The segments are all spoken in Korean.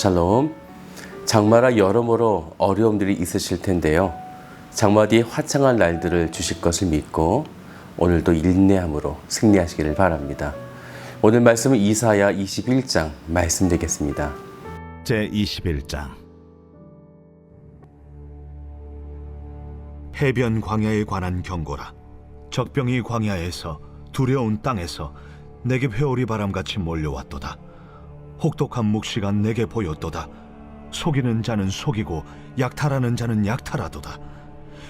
샬롬. 장마라 여러모로 어려움들이 있으실 텐데요. 장마 뒤에 화창한 날들을 주실 것을 믿고 오늘도 인내함으로 승리하시기를 바랍니다. 오늘 말씀은 이사야 21장 말씀드리겠습니다. 제21장. 해변 광야에 관한 경고라. 적병이 광야에서 두려운 땅에서 내게 회오리 바람같이 몰려왔도다. 혹독한 묵시가 내게 보였도다. 속이는 자는 속이고 약탈하는 자는 약탈하도다.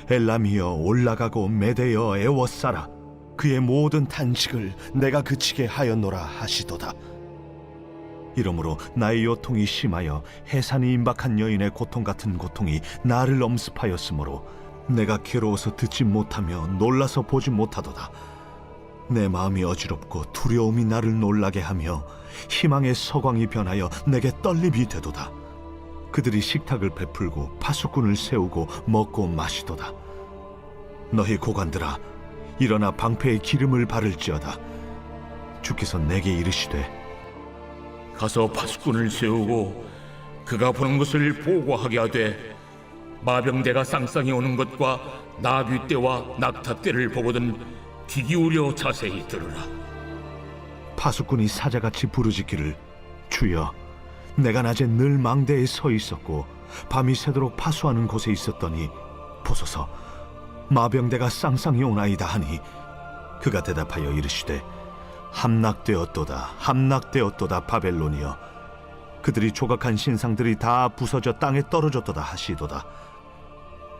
엘람이여 올라가고 메대여 애워싸라. 그의 모든 탄식을 내가 그치게 하였노라 하시도다. 이러므로 나의 요통이 심하여 해산이 임박한 여인의 고통 같은 고통이 나를 엄습하였으므로 내가 괴로워서 듣지 못하며 놀라서 보지 못하도다. 내 마음이 어지럽고 두려움이 나를 놀라게 하며 희망의 서광이 변하여 내게 떨림이 되도다. 그들이 식탁을 베풀고 파수꾼을 세우고 먹고 마시도다. 너희 고관들아, 일어나 방패에 기름을 바를지어다. 주께서 내게 이르시되 가서 파수꾼을 세우고 그가 보는 것을 보고하게 하되 마병대가 쌍쌍이 오는 것과 나귀떼와 낙타떼를 보거든 귀 기울여 자세히 들으라. 파수꾼이 사자같이 부르짖기를 주여, 내가 낮에 늘 망대에 서 있었고 밤이 새도록 파수하는 곳에 있었더니 보소서 마병대가 쌍쌍이 오나이다 하니 그가 대답하여 이르시되 함락되었도다 함락되었도다 바벨론이여. 그들이 조각한 신상들이 다 부서져 땅에 떨어졌도다 하시도다.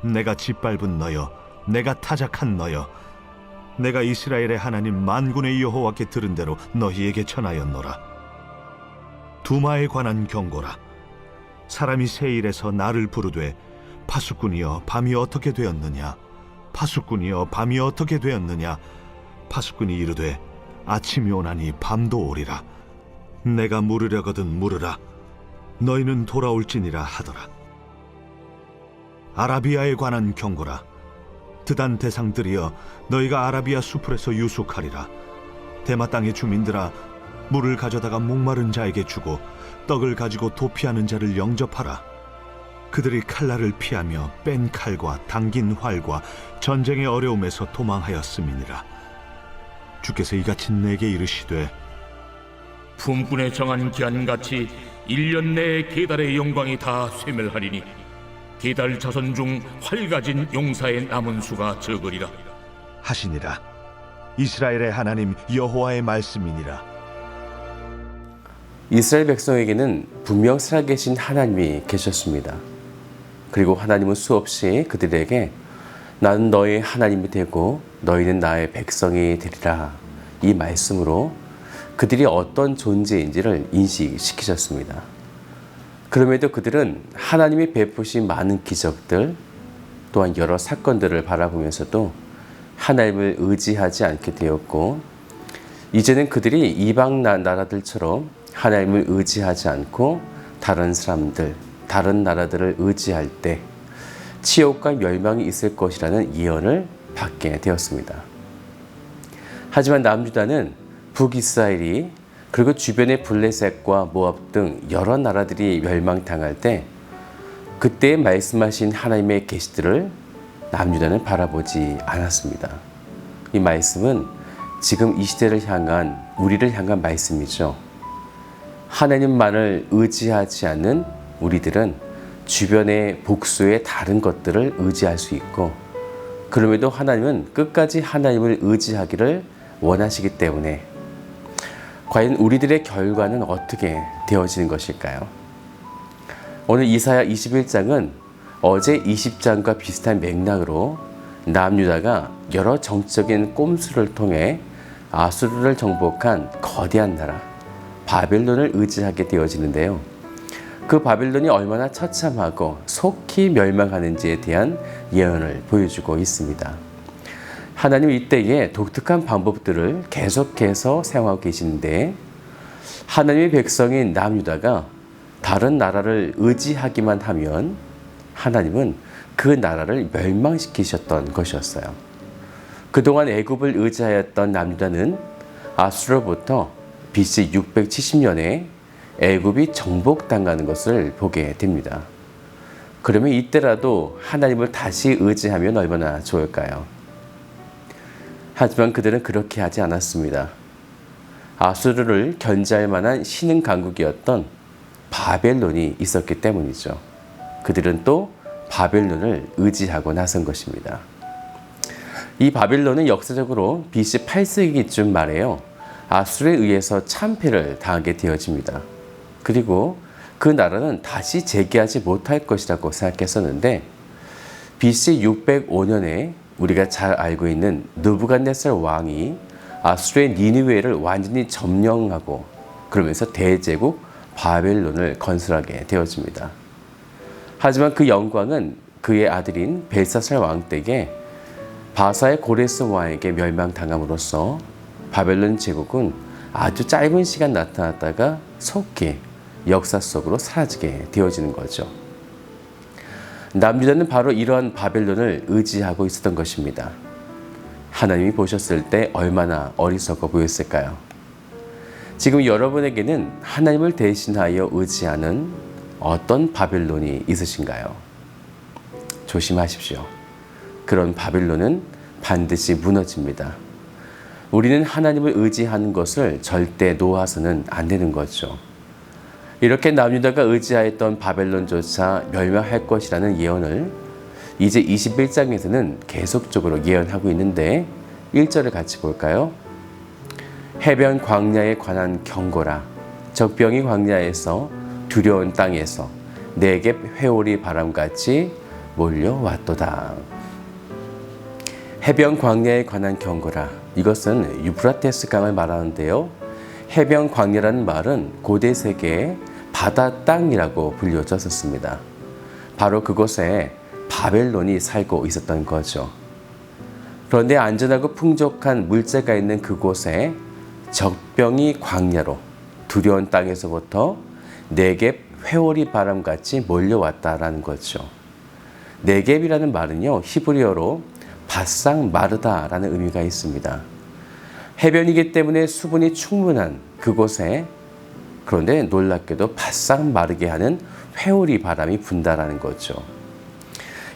내가 짓밟은 너여, 내가 타작한 너여, 내가 이스라엘의 하나님 만군의 여호와께 들은 대로 너희에게 전하였노라. 두마에 관한 경고라. 사람이 세일에서 나를 부르되 파수꾼이여 밤이 어떻게 되었느냐, 파수꾼이여 밤이 어떻게 되었느냐. 파수꾼이 이르되 아침이 오나니 밤도 오리라. 내가 물으려거든 물으라. 너희는 돌아올지니라 하더라. 아라비아에 관한 경고라. 드단 대상들이여, 너희가 아라비아 수풀에서 유숙하리라. 대마 땅의 주민들아, 물을 가져다가 목마른 자에게 주고 떡을 가지고 도피하는 자를 영접하라. 그들이 칼날을 피하며 뺀 칼과 당긴 활과 전쟁의 어려움에서 도망하였음이니라. 주께서 이같이 내게 이르시되 품꾼에 정한 기한같이 1년 내에 게달의 영광이 다 쇠멸하리니 게달 자손 중 활 가진 용사의 남은 수가 적으리라 하시니라. 이스라엘의 하나님 여호와의 말씀이니라. 이스라엘 백성에게는 분명 살아계신 하나님이 계셨습니다. 그리고 하나님은 수없이 그들에게 나는 너의 하나님이 되고 너희는 나의 백성이 되리라, 이 말씀으로 그들이 어떤 존재인지를 인식시키셨습니다. 그럼에도 그들은 하나님이 베푸신 많은 기적들 또한 여러 사건들을 바라보면서도 하나님을 의지하지 않게 되었고, 이제는 그들이 이방 나라들처럼 하나님을 의지하지 않고 다른 사람들, 다른 나라들을 의지할 때 치욕과 멸망이 있을 것이라는 예언을 받게 되었습니다. 하지만 남유다는 북이스라엘이 그리고 주변의 블레셋과 모압 등 여러 나라들이 멸망당할 때 그때 말씀하신 하나님의 계시들을 남유다는 바라보지 않았습니다. 이 말씀은 지금 이 시대를 향한, 우리를 향한 말씀이죠. 하나님만을 의지하지 않는 우리들은 주변의 복수의 다른 것들을 의지할 수 있고, 그럼에도 하나님은 끝까지 하나님을 의지하기를 원하시기 때문에 과연 우리들의 결과는 어떻게 되어지는 것일까요? 오늘 이사야 21장은 어제 20장과 비슷한 맥락으로 남유다가 여러 정적인 꼼수를 통해 아수르를 정복한 거대한 나라 바벨론을 의지하게 되어지는데요. 그 바벨론이 얼마나 처참하고 속히 멸망하는지에 대한 예언을 보여주고 있습니다. 하나님은 이때에 독특한 방법들을 계속해서 사용하고 계시는데, 하나님의 백성인 남유다가 다른 나라를 의지하기만 하면 하나님은 그 나라를 멸망시키셨던 것이었어요. 그동안 애굽을 의지하였던 남유다는 아수르로부터 BC 670년에 애굽이 정복당하는 것을 보게 됩니다. 그러면 이때라도 하나님을 다시 의지하면 얼마나 좋을까요? 하지만 그들은 그렇게 하지 않았습니다. 아수르를 견제할 만한 신흥 강국이었던 바벨론이 있었기 때문이죠. 그들은 또 바벨론을 의지하고 나선 것입니다. 이 바벨론은 역사적으로 BC 8세기쯤 말에요. 아수르에 의해서 참패를 당하게 되어집니다. 그리고 그 나라는 다시 재기하지 못할 것이라고 생각했었는데 BC 605년에 우리가 잘 알고 있는 느부갓네살 왕이 아수르의 니느웨를 완전히 점령하고 그러면서 대제국 바벨론을 건설하게 되어집니다. 하지만 그 영광은 그의 아들인 벨사살 왕 때에 바사의 고레스 왕에게 멸망당함으로써 바벨론 제국은 아주 짧은 시간 나타났다가 속히 역사 속으로 사라지게 되어지는 거죠. 남유다는 바로 이러한 바벨론을 의지하고 있었던 것입니다. 하나님이 보셨을 때 얼마나 어리석어 보였을까요? 지금 여러분에게는 하나님을 대신하여 의지하는 어떤 바벨론이 있으신가요? 조심하십시오. 그런 바벨론은 반드시 무너집니다. 우리는 하나님을 의지하는 것을 절대 놓아서는 안 되는 거죠. 이렇게 남유다가 의지하였던 바벨론조차 멸망할 것이라는 예언을 이제 21장에서는 계속적으로 예언하고 있는데 1절을 같이 볼까요? 해변 광야에 관한 경고라. 적병이 광야에서 두려운 땅에서 내게 회오리 바람같이 몰려왔도다. 해변 광야에 관한 경고라. 이것은 유프라테스 강을 말하는데요. 해변 광야라는 말은 고대 세계의 바다 땅이라고 불려졌었습니다. 바로 그곳에 바벨론이 살고 있었던 거죠. 그런데 안전하고 풍족한 물자가 있는 그곳에 적병이 광야로 두려운 땅에서부터 네겝 회오리 바람같이 몰려왔다라는 거죠. 네겝이라는 말은요, 히브리어로 바싹 마르다라는 의미가 있습니다. 해변이기 때문에 수분이 충분한 그곳에 그런데 놀랍게도 바싹 마르게 하는 회오리 바람이 분다라는 거죠.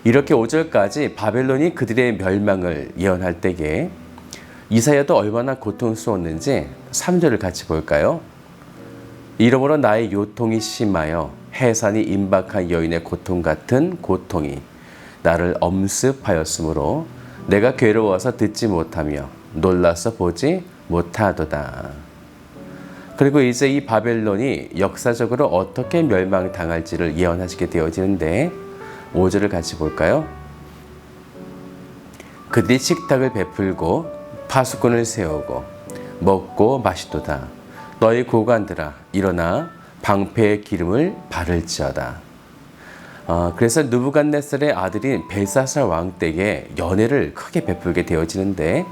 이렇게 5절까지 바벨론이 그들의 멸망을 예언할 때에 이사야도 얼마나 고통스러웠는지 3절을 같이 볼까요? 이러므로 나의 요통이 심하여 해산이 임박한 여인의 고통 같은 고통이 나를 엄습하였으므로 내가 괴로워서 듣지 못하며 놀라서 보지 못하도다. 그리고 이제 이 바벨론이 역사적으로 어떻게 멸망당할지를 예언하시게 되어지는데 5절을 같이 볼까요? 그들이 식탁을 베풀고 파수꾼을 세우고 먹고 마시도다. 너희 고관들아 일어나 방패의 기름을 바를지어다. 그래서 느부갓네살의 아들인 벨사살 왕 때에 연회를 크게 베풀게 되어지는데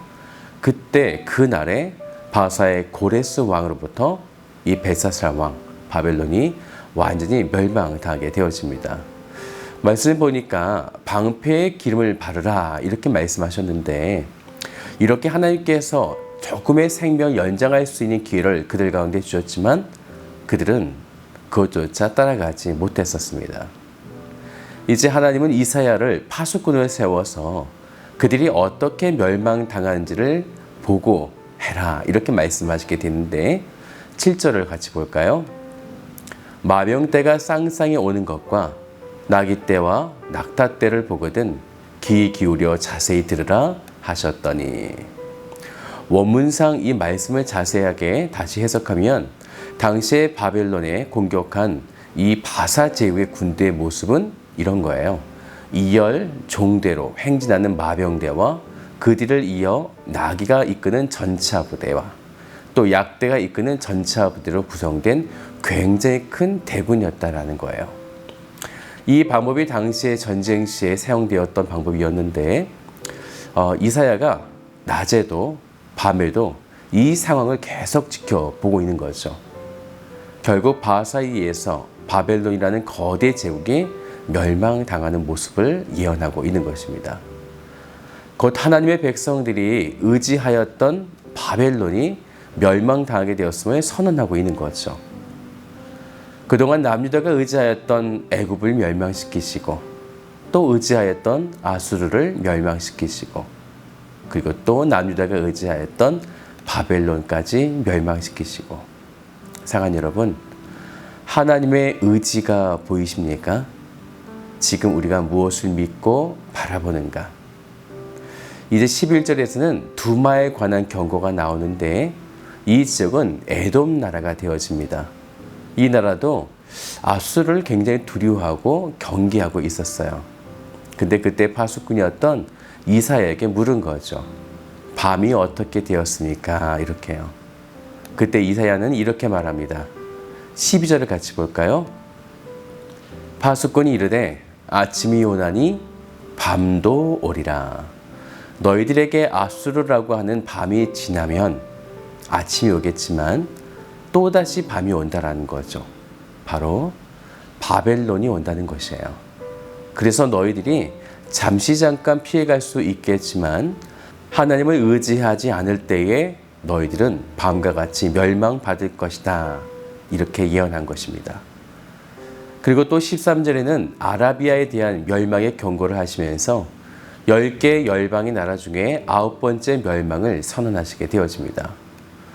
그때 그날에 바사의 고레스 왕으로부터 이 벨사살 왕 바벨론이 완전히 멸망당하게 되어집니다. 말씀을 보니까 방패의 기름을 바르라 이렇게 말씀하셨는데 이렇게 하나님께서 조금의 생명 연장할 수 있는 기회를 그들 가운데 주셨지만 그들은 그것조차 따라가지 못했었습니다. 이제 하나님은 이사야를 파수꾼을 세워서 그들이 어떻게 멸망당하는지를 보고 해라 이렇게 말씀하시게 되는데 7절을 같이 볼까요? 마병 때가 쌍쌍이 오는 것과 나기 때와 낙타 때를 보거든 귀 기울여 자세히 들으라 하셨더니 원문상 이 말씀을 자세하게 다시 해석하면 당시에 바벨론에 공격한 이 바사 제후의 군대의 모습은 이런 거예요. 이열 종대로 행진하는 마병대와 그 뒤를 이어 나귀가 이끄는 전차 부대와 또 약대가 이끄는 전차 부대로 구성된 굉장히 큰 대군이었다라는 거예요. 이 방법이 당시의 전쟁 시에 사용되었던 방법이었는데 이사야가 낮에도 밤에도 이 상황을 계속 지켜보고 있는 거죠. 결국 바사이에서 바벨론이라는 거대 제국이 멸망당하는 모습을 예언하고 있는 것입니다. 곧 하나님의 백성들이 의지하였던 바벨론이 멸망당하게 되었음을 선언하고 있는 거죠. 그동안 남유다가 의지하였던 애굽을 멸망시키시고 또 의지하였던 아수르를 멸망시키시고 그리고 또 남유다가 의지하였던 바벨론까지 멸망시키시고 사랑하는 여러분, 하나님의 의지가 보이십니까? 지금 우리가 무엇을 믿고 바라보는가? 이제 11절에서는 두마에 관한 경고가 나오는데 이 지역은 에돔 나라가 되어집니다. 이 나라도 아수르를 굉장히 두려워하고 경계하고 있었어요. 근데 그때 파수꾼이었던 이사야에게 물은 거죠. 밤이 어떻게 되었습니까? 이렇게요. 그때 이사야는 이렇게 말합니다. 12절을 같이 볼까요? 파수꾼이 이르되 아침이 오나니 밤도 오리라. 너희들에게 아수르라고 하는 밤이 지나면 아침이 오겠지만 또다시 밤이 온다라는 거죠. 바로 바벨론이 온다는 것이에요. 그래서 너희들이 잠시 잠깐 피해갈 수 있겠지만 하나님을 의지하지 않을 때에 너희들은 밤과 같이 멸망받을 것이다. 이렇게 예언한 것입니다. 그리고 또 13절에는 아라비아에 대한 멸망의 경고를 하시면서 10개 열방의 나라 중에 9번째 멸망을 선언하시게 되어집니다.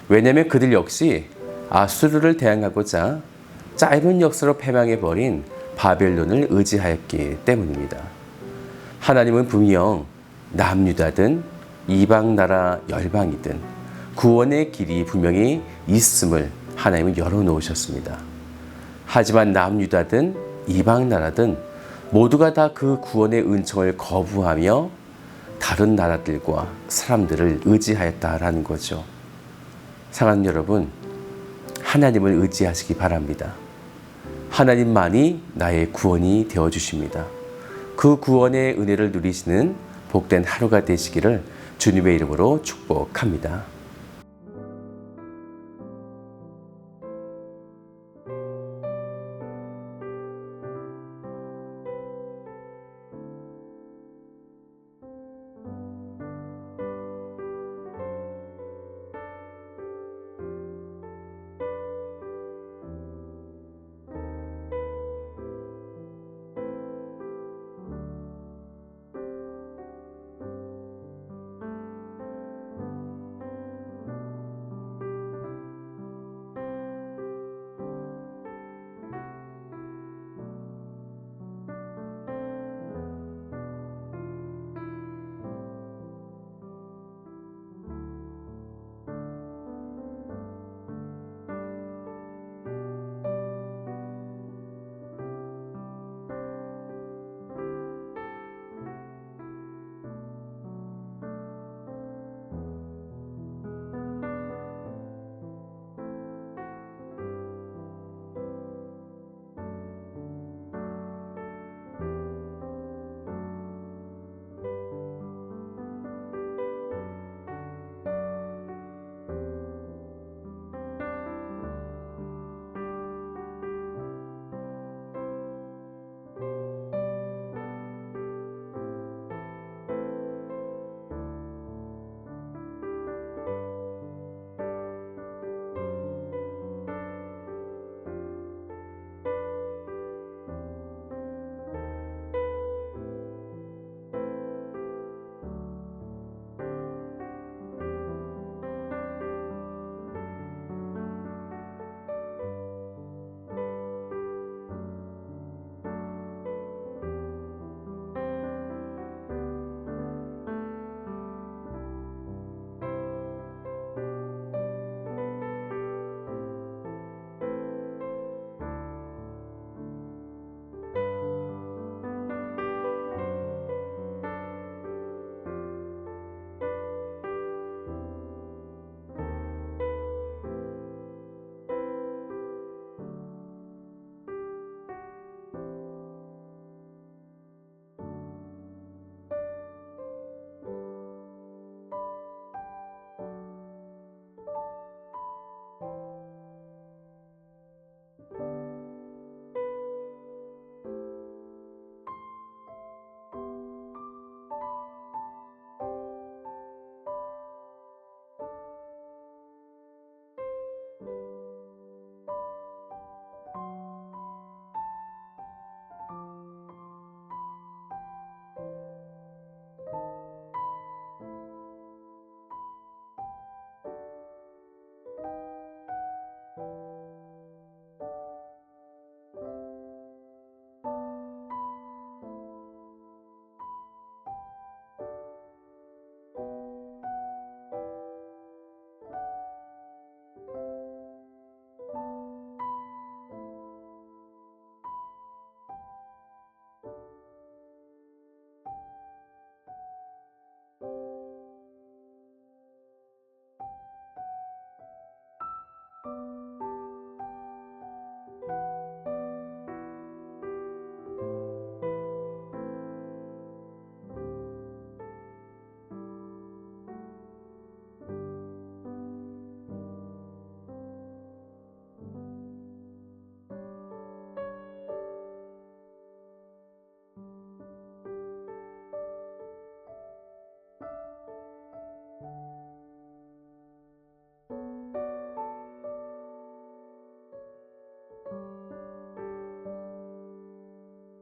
왜냐하면 그들 역시 아수르를 대항하고자 짧은 역사로 패망해버린 바벨론을 의지하였기 때문입니다. 하나님은 분명 남유다든 이방 나라 열방이든 구원의 길이 분명히 있음을 하나님은 열어놓으셨습니다. 하지만 남유다든 이방 나라든 모두가 다 그 구원의 은총을 거부하며 다른 나라들과 사람들을 의지하였다라는 거죠. 사랑하는 여러분, 하나님을 의지하시기 바랍니다. 하나님만이 나의 구원이 되어주십니다. 그 구원의 은혜를 누리시는 복된 하루가 되시기를 주님의 이름으로 축복합니다.